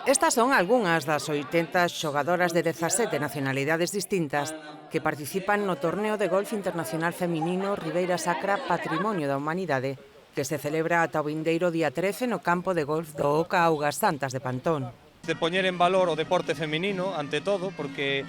Estas son algunhas das 80 xogadoras de 17 nacionalidades distintas que participan no torneo de golf internacional feminino Ribeira Sacra Patrimonio da Humanidade, que se celebra ata o vindeiro día 13 no campo de golf do Oca Augas Santas de Pantón. De poñer en valor o deporte feminino, ante todo, porque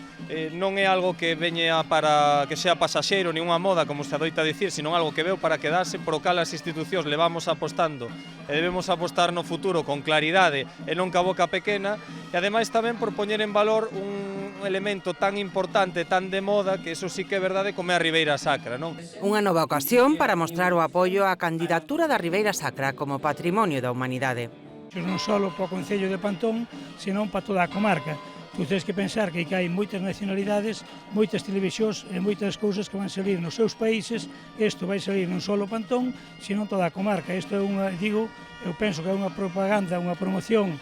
non é algo que veña para que sea pasaxeiro, ni unha moda, como se adoita dicir, sino algo que veo para quedarse, por o cal as institucións levamos apostando e debemos apostar no futuro con claridade e non ca boca pequena, e ademais tamén por poñer en valor un elemento tan importante, tan de moda, que eso sí que é verdade, como é a Ribeira Sacra, non? Unha nova ocasión para mostrar o apoio á candidatura da Ribeira Sacra como Patrimonio da Humanidade. Non só para o Concello de Pantón, senón para toda a comarca. Tu tens que pensar que hai moitas nacionalidades, moitas televisións e moitas cousas que van salir nos seus países. Isto vai salir non só o Pantón, senón toda a comarca. Isto é unha, eu penso que é unha propaganda, unha promoción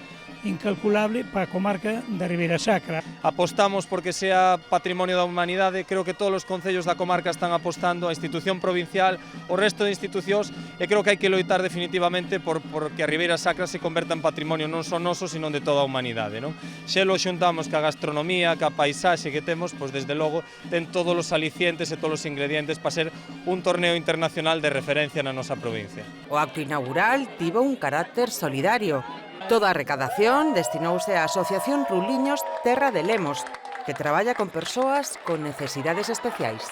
incalculable para a comarca da Ribeira Sacra. Apostamos porque sea Patrimonio da Humanidade, creo que todos os concellos da comarca están apostando, a institución provincial, o resto de institucións, e creo que hai que loitar definitivamente porque a Ribeira Sacra se converta en patrimonio non só noso, sino de toda a humanidade, non? Se lo xuntamos ca gastronomía, ca paisaxe que temos, pois desde logo ten todos os alicientes e todos os ingredientes para ser un torneo internacional de referencia na nosa provincia. O acto inaugural tivo un carácter solidario. Toda a recadación destinouse á Asociación Ruliños Terra de Lemos, que traballa con persoas con necesidades especiais.